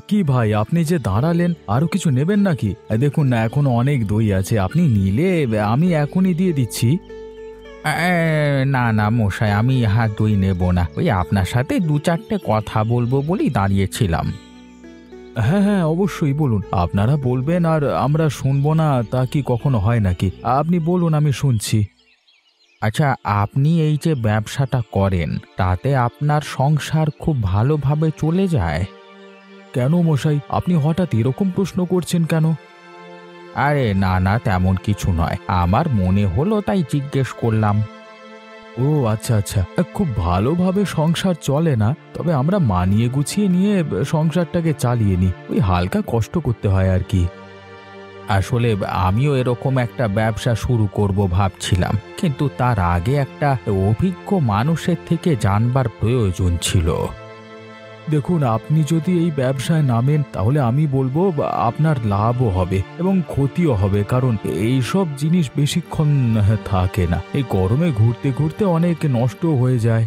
কি ভাই, আপনি যে দাঁড়ালেন, আরো কিছু নেবেন নাকি? দেখুন না, এখনো অনেক দই আছে, আপনি নিলে আমি এখনই দিয়ে দিচ্ছি। না না মশাই, আমি হাত দই নেব না, ওই আপনার সাথে দু চারটে কথা বলবো বলেই দাঁড়িয়েছিলাম। হ্যাঁ হ্যাঁ, অবশ্যই বলুন। আপনারা বলবেন আর আমরা শুনবো না, তা কি কখনো হয় নাকি? আপনি বলুন, আমি শুনছি। আচ্ছা, আপনি এই যে ব্যবসাটা করেন, তাতে আপনার সংসার খুব ভালোভাবে চলে যায়? কেন মশাই, আপনি হঠাৎ এরকম প্রশ্ন করছেন কেন? আরে না না, তেমন কিছু নয়, আমার মনে হলো তাই জিজ্ঞেস করলাম। ও আচ্ছা আচ্ছা, খুব ভালোভাবে সংসার চলে না, তবে আমরা মানিয়ে গুছিয়ে নিয়ে সংসারটাকে চালিয়ে নিই, ওই হালকা কষ্ট করতে হয় আর কি। আসলে আমিও এরকম একটা ব্যবসা শুরু করব ভাবছিলাম, কিন্তু তার আগে একটা অভিজ্ঞ মানুষের থেকে জানবার প্রয়োজন ছিল। দেখুন, আপনি যদি এই ব্যবসায় নামেন তাহলে আমি বলবো আপনার লাভও হবে এবং ক্ষতিও হবে, কারণ এইসব জিনিস বেশিক্ষণ থাকে না, এই গরমে ঘুরতে ঘুরতে অনেক নষ্ট হয়ে যায়।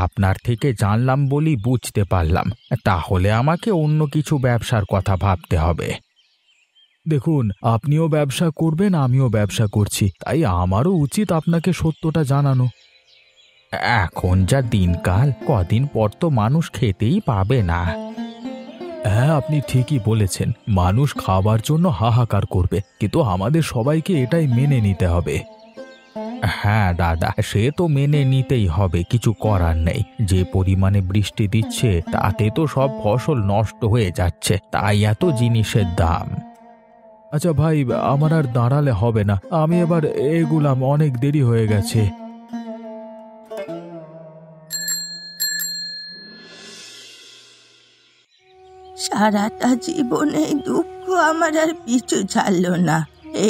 আপনার থেকে জানলাম বলি বুঝতে পারলাম, তাহলে আমাকে অন্য কিছু ব্যবসার কথা ভাবতে হবে। দেখুন, আপনিও ব্যবসা করবেন, আমিও ব্যবসা করছি, তাই আমারও উচিত আপনাকে সত্যটা জানানো। এখন যা দিনকাল, কদিন পর তো মানুষ খেতেই পাবে না। হ্যাঁ, আপনি ঠিকই বলেছেন, মানুষ খাবার জন্য হাহাকার করবে, কিন্তু আমাদের সবাইকে এটাই মেনে নিতে হবে। হ্যাঁ দাদা, সে তো মেনে নিতেই হবে, কিছু করার নেই। যে পরিমাণে বৃষ্টি দিচ্ছে তাতে তো সব ফসল নষ্ট হয়ে যাচ্ছে, তাই এত জিনিসের দাম। আচ্ছা ভাই, আমার আর দাঁড়ালে হবে না, আমি এবার এগুলাম, অনেক দেরি হয়ে গেছে। সারাটা জীবনে দুঃখ আমার আর পিছু ছাড়লো না।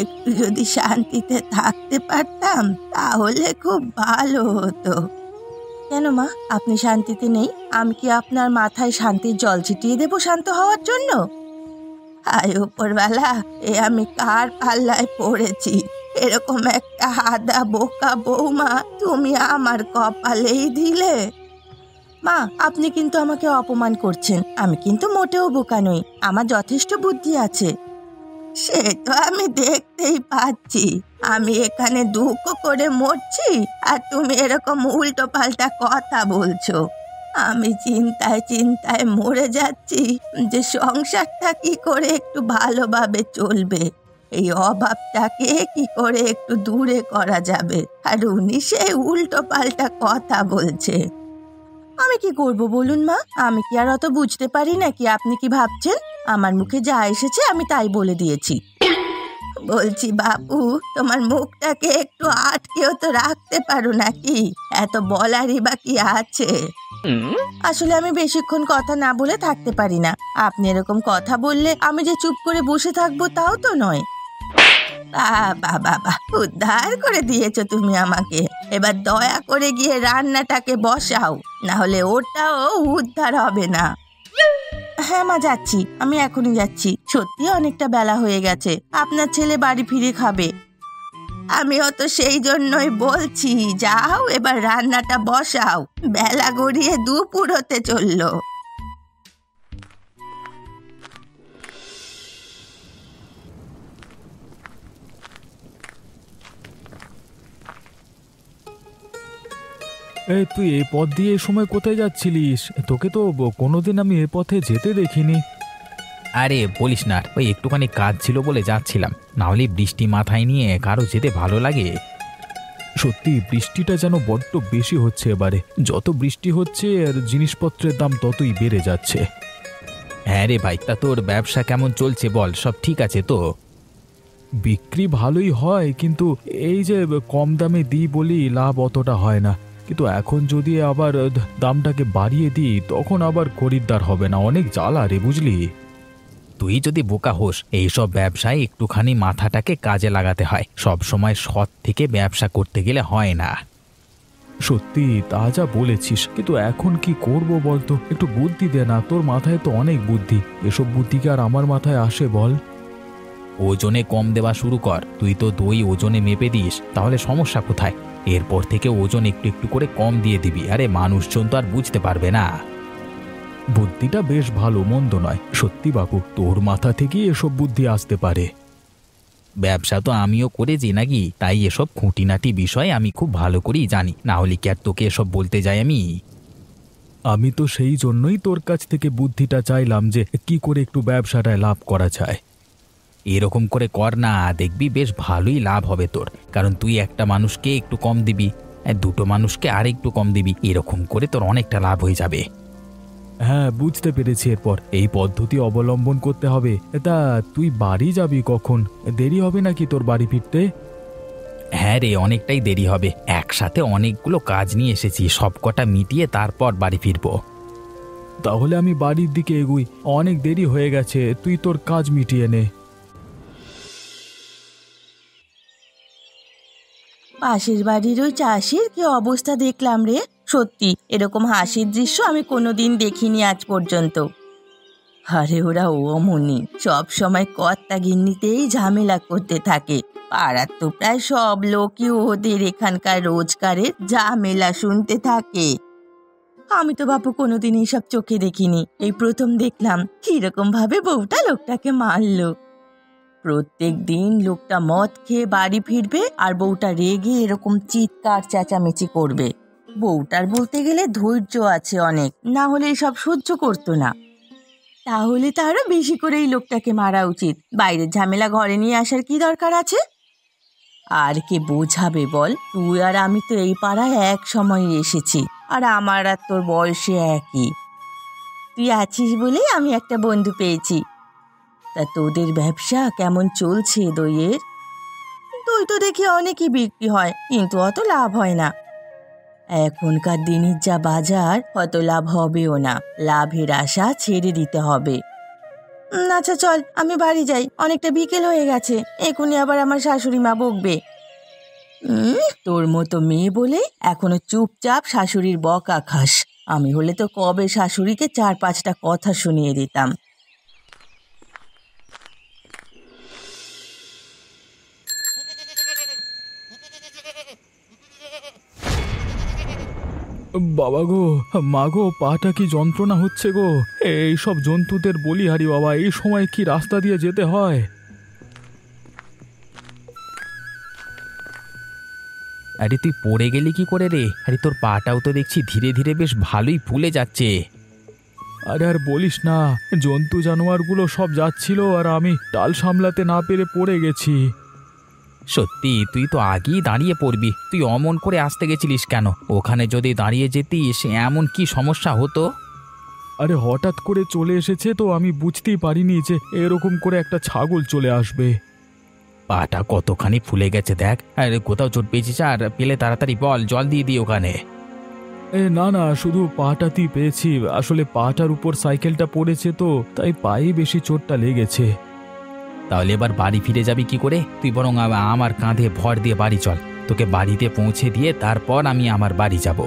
একটু যদি শান্তিতে থাকতে পারতাম তাহলে খুব ভালো হতো। কেন মা, আপনি শান্তিতে নেই? আমি কি আপনার মাথায় শান্তির জল ছিটিয়ে দেবো শান্ত হওয়ার জন্য? হায় উপরওয়ালা, এ আমি কার পাল্লায় পড়েছি? এরকম একটা হাদা বোকা বৌমা তুমি আমার কপালেই দিলে। মা, আপনি কিন্তু আমাকে অপমান করছেন, আমি কিন্তু মোটেও বোকা নই, আমার যথেষ্ট বুদ্ধি আছে। সে তো আমি দেখতেই পাচ্ছি, আমি এখানে দুঃখ করে মরছি আর তুমি এরকম উল্টো পাল্টা কথা বলছো। আমি চিন্তায় চিন্তায় মরে যাচ্ছি যে সংসারটা কি করে একটু ভালোভাবে চলবে, এই অভাবটাকে কি করে একটু দূরে করা যাবে, আর উনি সেই উল্টো পাল্টা কথা বলছে। আমি কি করব বলুন মা, আমি কি আর অত বুঝতে পারি নাকি আপনি কি ভাবছেন? আমার মুখে যা এসেছে আমি তাই বলে দিয়েছি। বলছি বাপু, তোমার মুখটাকে একটু আটকেও তো রাখতে পারো নাকি? এত বলারই বা কি আছে? আসলে আমি বেশিক্ষণ কথা না বলে থাকতে পারি না। আপনি এরকম কথা বললে আমি যে চুপ করে বসে থাকবো তাও তো নয়। বাবা বাবা, উদ্ধার করে দিয়েছো তুমি আমাকে। এবার দয়া করে গিয়ে রান্নাটাকে বসাও, না হলে ওটাও উদ্ধার হবে না। হ্যাঁ মা, যাচ্ছি, আমি এখনই যাচ্ছি। সত্যি অনেকটা বেলা হয়ে গেছে, আপনার ছেলে বাড়ি ফিরে খাবে। আমিও তো সেই জন্যই বলছি, যাও এবার রান্নাটা বসাও, বেলা গড়িয়ে দুপুর হতে চললো। এই তুই এই পথ দিয়ে এই সময় কোথায় যাচ্ছিলিস? তোকে তো কোনোদিন আমি এ পথে যেতে দেখিনি। আরে বলিস না, ওই একটুখানি কাজ ছিল বলে যাচ্ছিলাম, না হলে বৃষ্টি মাথায় নিয়ে কারো যেতে ভালো লাগে? সত্যি বৃষ্টিটা যেন বড্ড বেশি হচ্ছে এবারে, যত বৃষ্টি হচ্ছে আর জিনিসপত্রের দাম ততই বেড়ে যাচ্ছে। হ্যাঁ রে ভাই, তা তোর ব্যবসা কেমন চলছে বল, সব ঠিক আছে তো? বিক্রি ভালোই হয়, কিন্তু এই যে কম দামে দিই বলি লাভ অতটা হয় না, কিন্তু এখন যদি আবার দামটাকে বাড়িয়ে দিই তখন আবার খরিদ্দার হবে না, অনেক জ্বালা রে, বুঝলি? তুই যদি বোকা হোস, এইসব ব্যবসায় একটুখানি মাথাটাকে কাজে লাগাতে হয়, সব সময় সৎ থেকে ব্যবসা করতে গেলে হয় না। সত্যি তা যা বলেছিস, কিন্তু এখন কি করব বলতো, একটু বুদ্ধি দে না, তোর মাথায় তো অনেক বুদ্ধি, এসব বুদ্ধি কি আর আমার মাথায় আসে বল? ওজনে কম দেওয়া শুরু কর, তুই তো দই ওজনে মেপে দিস, তাহলে সমস্যা কোথায়? এরপর থেকে ওজন একটু একটু করে কম দিয়ে দিবি, আরে মানুষজন তো আর বুঝতে পারবে না। বুদ্ধিটা বেশ ভালো, মন্দ নয়। সত্যি বাপু, তোর মাথা থেকেই এসব বুদ্ধি আসতে পারে। ব্যবসা তো আমিও করেছি নাকি, তাই এসব খুঁটিনাটি বিষয় আমি খুব ভালো করেই জানি, না হলে কি আর তোকে এসব বলতে যাই আমি? আমি তো সেই জন্যই তোর কাছ থেকে বুদ্ধিটা চাইলাম যে কি করে একটু ব্যবসাটায় লাভ করা যায়। এরকম করে কর না, দেখবি বেশ ভালোই লাভ হবে তোর। কারণ তুই একটা মানুষকে একটু কম দিবি, দুটো মানুষকে আর একটু কম দিবি, এরকম করে তোর অনেকটা লাভ হয়ে যাবে। হ্যাঁ, বুঝতে পেরেছি। এরপর এই পদ্ধতি অবলম্বন করতে হবে। তা তুই বাড়ি যাবি কখন? দেরি হবে নাকি তোর বাড়ি ফিরতে? হ্যাঁ রে, অনেকটাই দেরি হবে। একসাথে অনেকগুলো কাজ নিয়ে এসেছি, সব কটা মিটিয়ে তারপর বাড়ি ফিরবো। তাহলে আমি বাড়ির দিকে এগুই, অনেক দেরি হয়ে গেছে। তুই তোর কাজ মিটিয়ে নে। পাশের বাড়ির ওই চাষির কি অবস্থা দেখলাম রে! সত্যি এরকম হাসির দৃশ্য আমি কোনোদিন দেখিনি আজ পর্যন্ত। আরে ওরা অমনি সব সময় কর্তা গিন্নিতেই ঝামেলা করতে থাকে। পাড়ার তো প্রায় সব লোকই ওদের এখানকার রোজগারের ঝামেলা শুনতে থাকে। আমি তো বাপু কোনোদিন এইসব চোখে দেখিনি, এই প্রথম দেখলাম কিরকম ভাবে বউটা লোকটাকে মারলো। প্রত্যেক দিন লোকটা মদ খেয়ে বাড়ি ফিরবে আর বউটা রেগে এরকম চিৎকার চেঁচামেচি করবে। বউটার বলতে গেলে ধৈর্য আছে অনেক, না হলে এসব সহ্য করতো না। তাহলে তো আরো বেশি করে এই লোকটাকে মারা উচিত। বাইরের ঝামেলা ঘরে নিয়ে আসার কি দরকার আছে? আর কে বোঝাবে বল? তুই আর আমি তো এই পাড়ায় এক সময় এসেছি, আর আমার আর তোর বয়সে একই। তুই আছিস বলেই আমি একটা বন্ধু পেয়েছি। তা তোদের ব্যবসা কেমন চলছে দইয়ের? দই তো দেখি অনেকই বিক্রি হয়, কিন্তু অত লাভ হয় না। এখনকার দিনের যা বাজার, অত লাভ হবেও না। লাভের আশা ছেড়ে দিতে হবে। আচ্ছা চল, আমি বাড়ি যাই, অনেকটা বিকেল হয়ে গেছে। এখনই আবার আমার শাশুড়ি মা বকবে। তোর মতো মেয়ে বলে এখনো চুপচাপ শাশুড়ির বকা খাস। আমি হলে তো কবে শাশুড়িকে 4-5টা কথা শুনিয়ে দিতাম। বাবা গো, মা গো, পাটা কি যন্ত্রণা হচ্ছে গো। এই সব জন্তুদের বলিহারি বাবা, এই সময় কি রাস্তা দিয়ে যেতে হয়? আরে তুই পড়ে গেলি কি করে রে? আরে তোর পাটাও তো দেখছি ধীরে ধীরে বেশ ভালোই ফুলে যাচ্ছে। আরে আর বলিস না, জন্তু জানোয়ারগুলো সব যাচ্ছিল আর আমি টাল সামলাতে না পেরে পড়ে গেছি। সত্যি তুই তো আগেই দাঁড়িয়ে পড়বি, তুই অমন করে আসতে গেছিলিস কেন? ওখানে যদি দাঁড়িয়ে যেতিস এমন কি সমস্যা হতো? আরে হঠাৎ করে চলে এসেছে তো, আমি বুঝতেই পারিনি যে এরকম করে একটা ছাগল চলে আসবে। পাটা কতখানি ফুলে গেছে দেখ। আরে কোথাও চোট পেয়েছিস? আর পেলে তাড়াতাড়ি বল, জল দিয়ে দিই ওখানে। না না, শুধু পাটাতেই পেয়েছি। আসলে পাটার উপর সাইকেলটা পড়েছে তো, তাই পায়ে বেশি চোটটা লেগেছে। তাহলে এবার বাড়ি ফিরে যাবি কি করে? তুই বরং আমার কাঁধে ভর দিয়ে বাড়ি চল, তোকে বাড়িতে পৌঁছে দিয়ে তারপর আমি আমার বাড়ি যাব।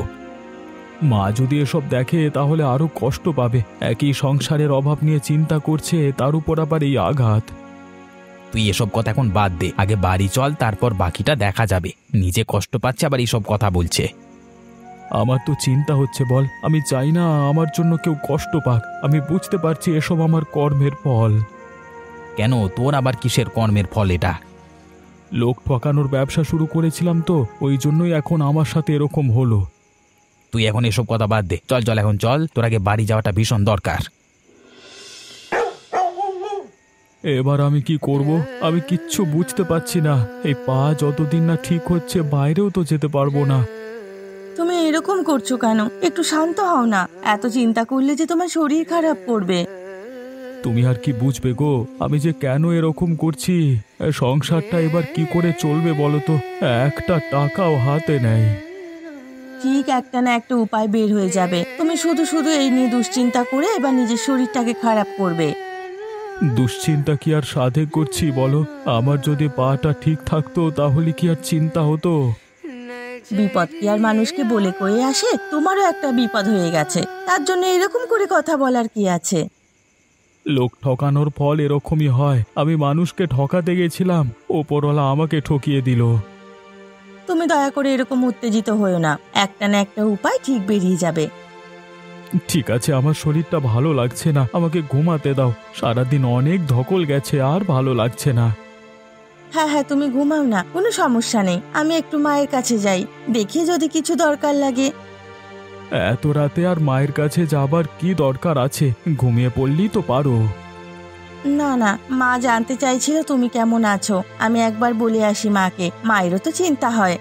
মা যদি এসব দেখে তাহলে আরো কষ্ট পাবে। একই সংসারের অভাব নিয়ে চিন্তা করছে, তার উপর আবার এই আঘাত। তুই এসব কথা এখন বাদ দে, আগে বাড়ি চল, তারপর বাকিটা দেখা যাবে। নিজে কষ্ট পাচ্ছে আবার এইসব কথা বলছে। আমার তো চিন্তা হচ্ছে বল, আমি চাই না আমার জন্য কেউ কষ্ট পাক। আমি বুঝতে পারছি এসব আমার কর্মের ফল। কেন, তোর আবার কিসের কর্মের ফল এটা? লোক ঠকানোর ব্যবসা শুরু করেছিলাম তো, ওই জন্যই এখন আমার সাথে এরকম হলো। তুই এখন এসব কথা বাদ দে, চল চল, এখন চল, তোর আগে বাড়ি যাওয়াটা ভীষণ দরকার। এবার আমি কি করব? আমি কিচ্ছু বুঝতে পারছি না। এই পা যতদিন না ঠিক হচ্ছে বাইরেও তো যেতে পারবো না। তুমি এরকম করছো কেন? একটু শান্ত হও না। এত চিন্তা করলে যে তোমার শরীর খারাপ করবে। তুমি আর কি বুঝবে গো, আমি যে কেন এরকম করছি। সংসারটা এবার কি করে চলবে বলো তো? একটা টাকাও হাতে নেই। ঠিক একটা না একটা উপায় বের হয়ে যাবে। তুমি শুধু শুধু এই নিয়ে দুশ্চিন্তা করে এবার নিজের শরীরটাকে খারাপ করবে। দুশ্চিন্তা কি আর সাধে করছি বলো? আমার যদি পাটা ঠিক থাকতো তাহলে কি আর চিন্তা হতো? বিপদ কি আর মানুষকে বলে কয়ে আসে? তোমারও একটা বিপদ হয়ে গেছে, তার জন্য এরকম করে কথা বলার কি আছে? লোক ঠকানোর ফল এরকমই হয়। আমি মানুষকে ঠকাতে গেছিলাম, ওপরওয়ালা আমাকে ঠকিয়ে দিল। তুমি দয়া করে এরকম উত্তেজিত হয়েও না, একটা না একটা উপায় ঠিক বেরিয়ে যাবে। ঠিক আছে, আমার শরীরটা ভালো লাগছে না, আমাকে ঘুমাতে দাও। সারাদিন অনেক ধকল গেছে, আর ভালো লাগছে না। হ্যাঁ হ্যাঁ, তুমি ঘুমাও না, কোনো সমস্যা নেই। আমি একটু মায়ের কাছে যাই, দেখি যদি কিছু দরকার লাগে। এত রাতে আর মায়ের কাছে যাবার কি দরকার আছে? ঘুমিয়ে পড়লেই তো পারো। না না, মা জানতে চাইছিল তুমি কেমন আছো। আমি একবার বলে আসি মাকে, মায়েরও তো চিন্তা হয়।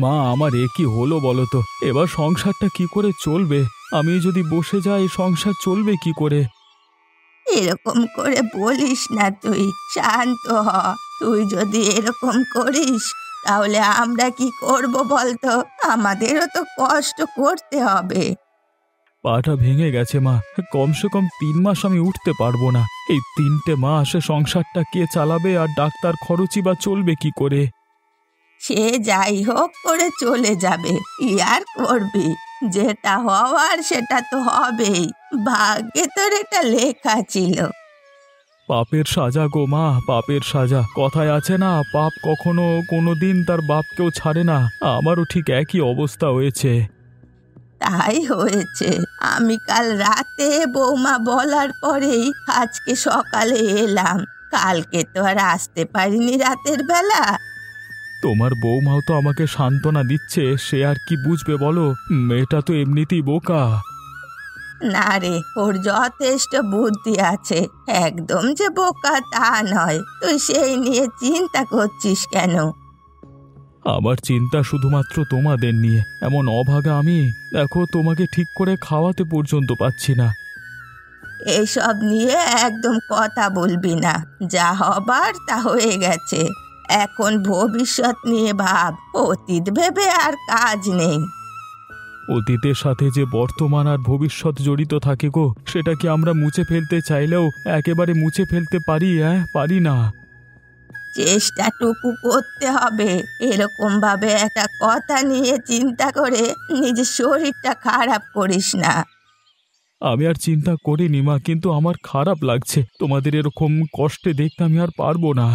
মা, আমার এ কি হলো বলো তো? এবার সংসারটা কি করে চলবে? আমি যদি বসে যাই, সংসার চলবে কি করে? এরকম করে বলিস না, তুই শান্ত হ। তুই যদি এরকম করিস তাহলে আমরা কি করব বলতো? আমাদেরও তো কষ্ট করতে হবে। পাটা ভেঙে গেছে মা, কমসে কম 3 মাস আমি উঠতে পারবো না। এই 3টে মাসে সংসারটা কে চালাবে, আর ডাক্তার খরচই বা চলবে কি করে? সে যাই হোক করে চলে যাবে, কি আর করবি? যেটা হওয়ার সেটা তো হবেই। ভাগ্যে তোর এটা লেখা ছিল। পাপের সাজা গো মা, পাপের সাজা। কথায় আছে না, পাপ কখনো কোনোদিন তার বাপকেও ছাড়ে না। আমারও ঠিক একই অবস্থা হয়েছে। তাই হয়েছে। আমি কাল রাতে বৌমা বলার পরেই আজকে সকালে এলাম। কালকে তো আর আসতে পারিনি রাতের বেলা। তোমার বৌমাও তো আমাকে সান্ত্বনা দিচ্ছে, সে আর কি বুঝবে বলো? মেয়েটা তো এমনিতেই বোকা। না রে, ওর যথেষ্ট বুদ্ধি আছে। একদম যে বোকা তা নয়। তুই সেই নিয়ে চিন্তা করছিস কেন? আমার চিন্তা শুধুমাত্র তোমাদের নিয়ে। এমন অভাগা আমি, দেখো তোমাকে ঠিক করে খাওয়াতে পর্যন্ত পাচ্ছি না। এসব নিয়ে একদম কথা বলবি না। যা হবার তা হয়ে গেছে। এখন ভবিষ্যৎ নিয়ে ভাব। অতীত ভেবে আর কাজ নেই। অতীতের সাথে যে বর্তমান আর ভবিষ্যৎ জড়িত থাকে গো, সেটা কি আমরা মুছে ফেলতে চাইলেও একেবারে মুছে ফেলতে পারি? পারি না। চেষ্টাটুকু করতে হবে। এরকম ভাবে একটা কথা নিয়ে চিন্তা করে নিজের শরীরটা খারাপ করিস না। আমি আর চিন্তা করিনি মা, কিন্তু আমার খারাপ লাগছে। তোমাদের এরকম কষ্টে দেখতে আমি আর পারবো না।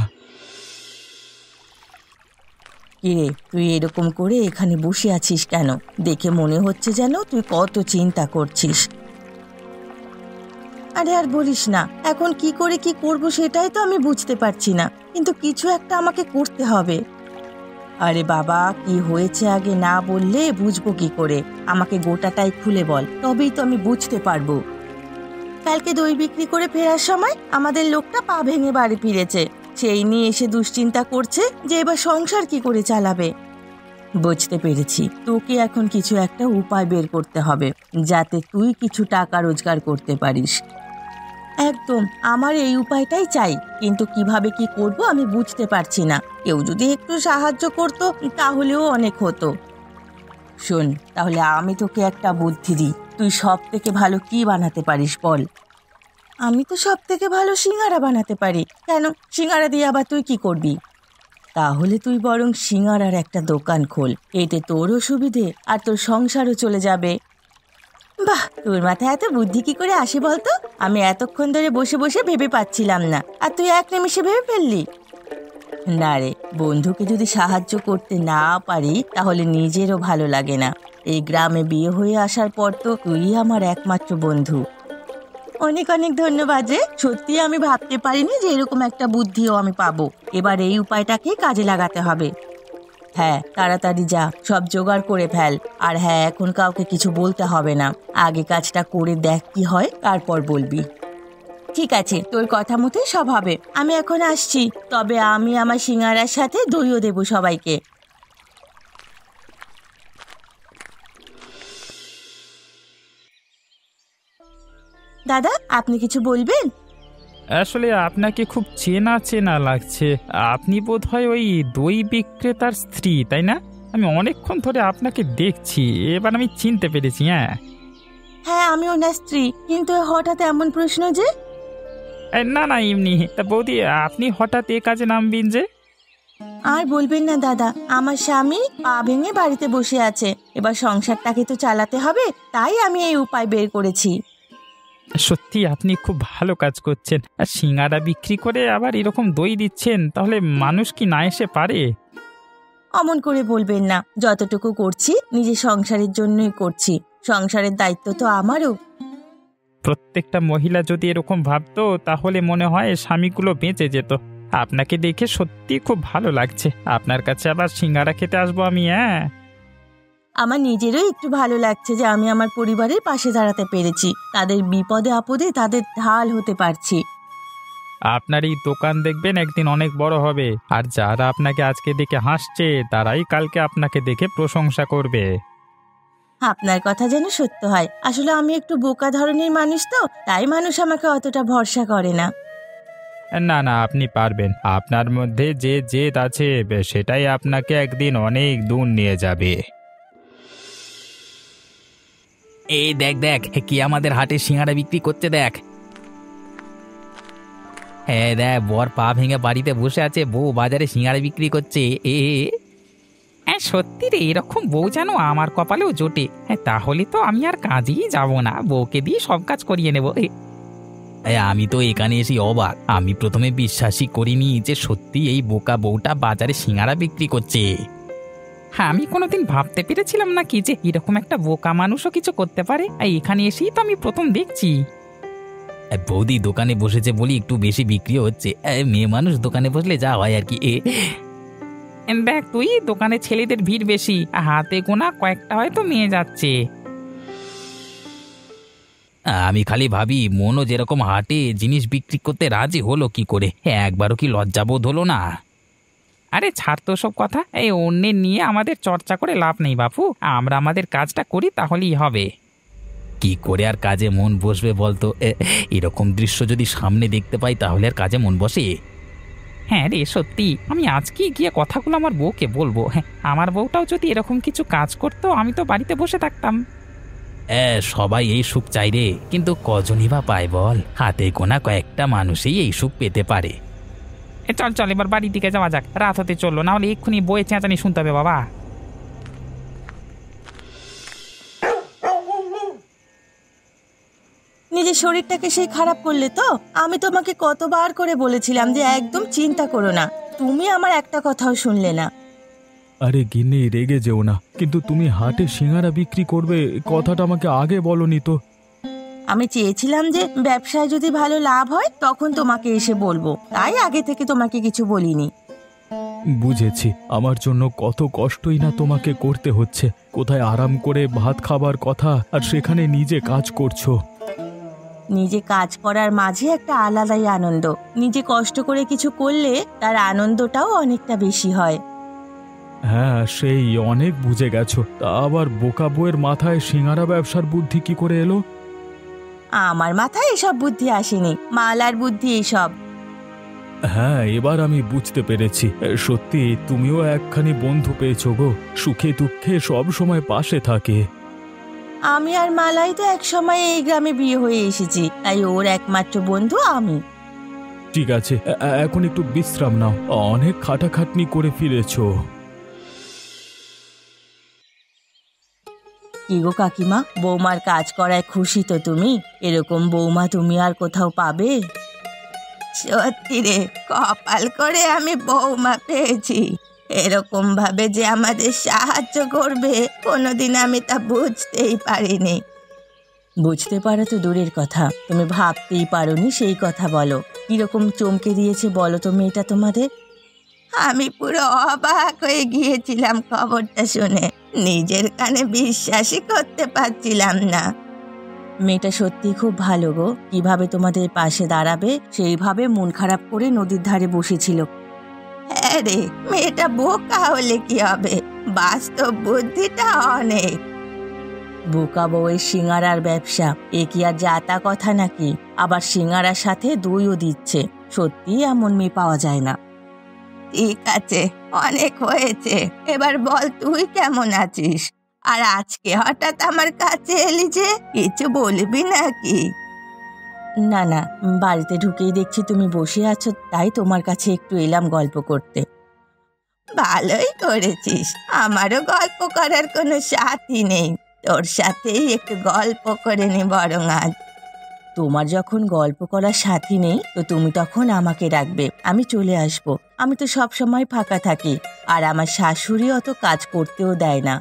কিরে, তুই এরকম করে এখানে বসে আছিস কেন? দেখে মনে হচ্ছে যেন তুই কত চিন্তা করছিস। আরে আর বলিস না, এখন কি করে কি করব সেটাই তো আমি বুঝতে পারছি না, কিন্তু কিছু একটা আমাকে করতে হবে। আরে বাবা, কি হয়েছে আগে না বললে বুঝবো কি করে? আমাকে গোটাটাই খুলে বল, তবেই তো আমি বুঝতে পারবো। কালকে দই বিক্রি করে ফেরার সময় আমাদের লোকটা পা ভেঙে বাড়ি ফিরেছে। সেই নিয়ে এসে দুশ্চিন্তা করছে যে এবার সংসার কি করে চালাবে। বুঝতে পেরেছি, তোকে এখন কিছু একটা উপায় বের করতে হবে, যাতে তুই কিছু টাকা রোজগার করতে পারিস। একদম, আমার এই উপায়টাই চাই, কিন্তু কিভাবে কি করব আমি বুঝতে পারছি না। কেউ যদি একটু সাহায্য করতো তাহলেও অনেক হতো। শোন, তাহলে আমি তোকে একটা বুদ্ধি দিই। তুই সব থেকে ভালো কি বানাতে পারিস বল? আমি তো সব থেকে ভালো সিঙ্গারা বানাতে পারি। কেন, সিঙ্গারা দিয়ে আবার তুই কি করবি? তাহলে তুই বরং সিঙ্গারার একটা দোকান খোল। এতে তোরও সুবিধে আর তোর সংসারও চলে যাবে। বাহ, তোর মাথায় এত বুদ্ধি কি করে আসে বলতো? আমি এতক্ষণ ধরে বসে বসে ভেবে পাচ্ছিলাম না, আর তুই এক নিমিষে ভেবে ফেললি। না রে, বন্ধুকে যদি সাহায্য করতে না পারি তাহলে নিজেরও ভালো লাগে না। এই গ্রামে বিয়ে হয়ে আসার পর তো তুই আমার একমাত্র বন্ধু। অনেক অনেক ধন্যবাদ রে, সত্যি আমি ভাবতে পারিনি যে এরকম একটা বুদ্ধিও আমি পাবো। এবার এই উপায়টাকে কাজে লাগাতে হবে। হ্যাঁ, তাড়াতাড়ি যা, সব জোগাড় করে ফেল। আর হ্যাঁ, এখন কাউকে কিছু বলতে হবে না। আগে কাজটা করে দেখ কি হয়, তারপর বলবি। ঠিক আছে, তোর কথা মতোই সব হবে। আমি এখন আসছি, তবে আমি আমার সিঙ্গারার সাথে দইও দেবো সবাইকে। দাদা, আপনি কিছু বলবেন? আসলে আপনাকে খুব চেনা চেনা লাগছে। আপনি বোধহয় ওই দই বিক্রেতার স্ত্রী, তাই না? আমি অনেকক্ষণ ধরে আপনাকে দেখছি, এবার আমি চিনতে পেরেছি। হ্যাঁ হ্যাঁ, আমি ওনার স্ত্রী, কিন্তু হঠাৎ এমন প্রশ্ন যে? না না, এমনি। তা বৌদি, আপনি হঠাৎ এ কাজে নামবেন যে? আর বলবেন না দাদা, আমার স্বামী পা ভেঙে বাড়িতে বসে আছে। এবার সংসারটাকে তো চালাতে হবে, তাই আমি এই উপায় বের করেছি। সত্যি আপনি খুব ভালো কাজ করছেন। আর সিঙ্গারা বিক্রি করে আবার এরকম দই দিচ্ছেন, তাহলে মানুষ কি না এসে পারে? অমন করে বলবেন না, যতটুকু করছি নিজের সংসারের জন্যই করছি, সংসারের দায়িত্ব তো আমারও। প্রত্যেকটা মহিলা যদি এরকম ভাবতো তাহলে মনে হয় স্বামীগুলো বেঁচে যেত। আপনাকে দেখে সত্যি খুব ভালো লাগছে। আপনার কাছে আবার সিঙ্গারা খেতে আসবো আমি। হ্যাঁ, আমার নিজেরও একটু ভালো লাগছে যে আমি আমার পরিবারের পাশে দাঁড়াতে পেরেছি, তাদের বিপদে আপদে তাদের ঢাল হতে পারছি। আপনার এই দোকান দেখবেন একদিন অনেক বড় হবে, আর যারা আপনাকে আজকে দেখে হাসছে তারাই কালকে আপনাকে দেখে প্রশংসা করবে। আপনার কথা যেন সত্য হয়। আসলে আমি একটু বোকা ধরনের মানুষ তো, তাই মানুষ আমাকে অতটা ভরসা করে না। না না, আপনি পারবেন। আপনার মধ্যে যে জেদ আছে সেটাই আপনাকে একদিন অনেক দূর নিয়ে যাবে। এই দেখ দেখ, কি আমাদের হাটে সিঙ্গারা বিক্রি করছে দেখ। হ্যাঁ দেখ, বর পা ভেঙে বাড়িতে বসে আছে, বউ বাজারে সিঙ্গারা বিক্রি করছে। হ্যাঁ সত্যি রে, এরকম বউ যেন আমার কপালেও জোটে। হ্যাঁ, তাহলে তো আমি আর কাজেই যাব না, বউকে দিয়ে সব কাজ করিয়ে নেব। আমি তো এখানে এসে অবাক। আমি প্রথমে বিশ্বাসই করিনি যে সত্যি এই বোকা বউটা বাজারে সিঙ্গারা বিক্রি করছে। হ্যাঁ, আমি কোনোদিন ভাবতে পেরেছিলাম না কি যে এরকম একটা বোকা মানুষও কিছু করতে পারে। আর এখানে এসেই তো আমি প্রথম দেখছি। বৌদি দোকানে বসেছে বলি একটু বেশি বিক্রি হচ্ছে। মেয়ে মানুষ দোকানে বসলে যা হয় আর কি। দেখ তুই, দোকানে ছেলেদের ভিড় বেশি, হাতে গোনা কয়েকটা হয়তো মেয়ে যাচ্ছে। আমি খালি ভাবি মনও যেরকম হাটে জিনিস বিক্রি করতে রাজি হলো কি করে, একবারও কি লজ্জাবোধ হলো না? আরে ছাড় তো সব কথা, এই অন্যের নিয়ে আমাদের চর্চা করে লাভ নেই বাপু। আমরা আমাদের কাজটা করি তাহলেই হবে। কি করে আর কাজে মন বসবে বলতো? এরকম দৃশ্য যদি সামনে দেখতে পাই তাহলে আর কাজে মন বসে? হ্যাঁ রে, সত্যি আমি আজকে গিয়ে কথাগুলো আমার বউকে বলবো। হ্যাঁ, আমার বউটাও যদি এরকম কিছু কাজ করতো আমি তো বাড়িতে বসে থাকতাম। সবাই এই সুখ চাই রে, কিন্তু কজনই বা পায় বল? হাতে গোনা কয়েকটা মানুষই এই সুখ পেতে পারে। চল চল, এবার বাড়ির দিকে যাওয়া যাক, রাত হতে চললো, না হলে এক্ষুনি বইয়ে চেঁচানি শুনতে হবে বাবা। নিজের শরীরটাকে সেই খারাপ করলে তো? আমি তোমাকে কতবার করে বলেছিলাম যে একদম চিন্তা করো না, তুমি আমার একটা কথাও শুনলে না। আরে গিন্নি, রেগে যেও না, কিন্তু তুমি হাটে সিঙ্গারা বিক্রি করবে কথাটা আমাকে আগে বলনি তো। আমি চেয়েছিলাম যে ব্যবসায় যদি ভালো লাভ হয় তখন তোমাকে এসে বলবো, তাই আগে থেকে তোমাকে কিছু বলিনি। বুঝেছি, আমার জন্য কত কষ্টই না তোমাকে করতে হচ্ছে। কোথায় আরাম করে ভাত খাবার কথা, আর সেখানে নিজে কাজ করছো। নিজে কাজ করার মাঝে একটা আলাদাই আনন্দ। নিজে কষ্ট করে কিছু করলে তার আনন্দটাও অনেকটা বেশি হয়। হ্যাঁ, সেই অনেক বুঝে গেছো। তা আবার বোকা বউয়ের মাথায় সিঙ্গারা ব্যবসার বুদ্ধি কি করে এলো? আমার মাথায় এসব বুদ্ধি আসেনি, মালার বুদ্ধি এসব। হ্যাঁ, এবার আমি বুঝতে পেরেছি। সত্যি তুমিও একখানি বন্ধু পেয়েছো গো, সুখে দুঃখে সব সময় পাশে থাকে। আমি আর মালাই তো এক সময় এই গ্রামে বিয়ে হয়ে এসেছি, তাই ওর একমাত্র বন্ধু আমি। ঠিক আছে, এখন একটু বিশ্রাম নাও, অনেক খাটাখাটনি করে ফিরেছো। কি গো কাকিমা, বৌমার কাজ করায় খুশি তো তুমি? এরকম বৌমা তুমি আর কোথাও পাবে? সত্যি রে, কপাল করে আমি বৌমা পেয়েছি। এরকম ভাবে যে আমাদের সাহায্য করবে কোনোদিন আমি তা বুঝতেই পারিনি। বুঝতে পারো তো দূরের কথা, তুমি ভাবতেই পারোনি সেই কথা বলো। কিরকম চমকে দিয়েছে বলো তো মেয়েটা তোমাদের? আমি পুরো অবাক হয়ে গিয়েছিলাম খবরটা শুনে, নিজের কানে বিশ্বাসই করতে পারছিলাম না। মেয়েটা সত্যি খুব ভালো গো, কিভাবে তোমাদের পাশে দাঁড়াবে সেইভাবে মন খারাপ করে নদীর ধারে বসেছিল। হ্যাঁ রে, মেয়েটা বোকা হলে কি হবে, বাস্তব বুদ্ধিটা অনেক। বোকা বউয়ের সিঙ্গারার ব্যবসা, এ কি আর জাতা কথা নাকি? আবার সিঙ্গারার সাথে দইও দিচ্ছে। সত্যি এমন মেয়ে পাওয়া যায় না। ঠিক আছে, অনেক হয়েছে, এবার বল তুই কেমন আছিস? আর আজকে হঠাৎ আমার কাছে এলি যে, কিছু বলবি নাকি? না না, বাড়িতে ঢুকেই দেখছি তুমি বসে আছো, তাই তোমার কাছে একটু এলাম গল্প করতে। ভালোই করেছিস, আমারও গল্প করার কোনো সাথী নেই, তোর সাথেই একটু গল্প করে নি বরং আজ। তোমার যখন গল্প করার সাথী নেই তো তুমি তখন আমাকে ডাকবে, আমি চলে আসব। আমি তো সব সময় ফাঁকা থাকি, আর আমার শাশুড়ি অত কাজ করতেও দেয় না।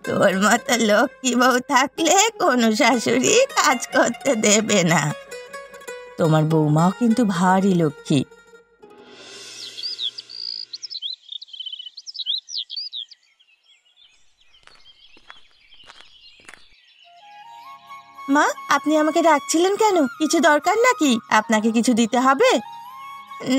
তোর মতো লক্ষ্মী বউ থাকলে কোনো শাশুড়ি কাজ করতে দেবে না। তোমার বৌমাও কিন্তু ভারী লক্ষ্মী। মা, আপনি আমাকে ডাকছিলেন কেন? কিছু দরকার নাকি? আপনাকে কিছু দিতে হবে?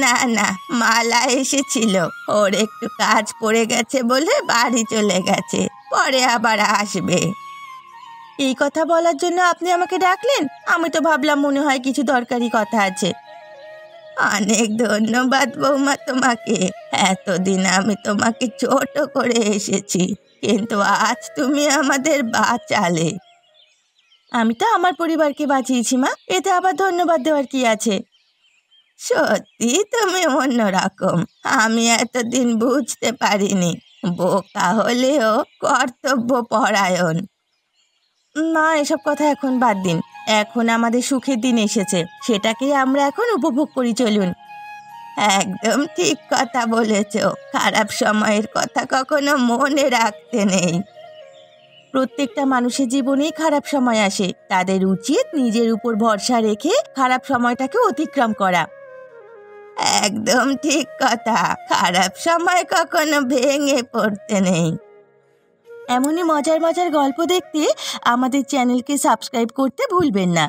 না না, মালা এসেছিল, ওর একটু কাজ পড়ে গেছে বলে বাড়ি চলে গেছে, পরে আবার আসবে। এই কথা বলার জন্য আপনি আমাকে ডাকলেন? আমি তো ভাবলাম মনে হয় কিছু দরকারি কথা আছে। অনেক ধন্যবাদ বৌমা তোমাকে। এতদিন আমি তোমাকে ছোট করে এসেছি, কিন্তু আজ তুমি আমাদের বাঁচালে। আমি তো আমার পরিবারকে বাঁচিয়েছি মা, এতে আবার ধন্যবাদ দেওয়ার কি আছে? সত্যি তুমি অন্যরকম, আমি এতদিন বুঝতে পারিনি। বোকা হলেও কর্তব্য পরায়ণ। না, এসব কথা এখন বাদ দিন। এখন আমাদের সুখের দিন এসেছে, সেটাকে আমরা এখন উপভোগ করি, চলুন। একদম ঠিক কথা বলেছ, খারাপ সময়ের কথা কখনো মনে রাখতে নেই। প্রত্যেকটা মানুষের জীবনেই খারাপ সময় আসে, তাদের উচিত নিজের উপর ভরসা রেখে খারাপ সময়টাকে অতিক্রম করা। একদম ঠিক কথা, খারাপ সময় কখনো ভেঙে পড়তে নেই। এমনই মজার মজার গল্প দেখতে আমাদের চ্যানেলকে সাবস্ক্রাইব করতে ভুলবেন না।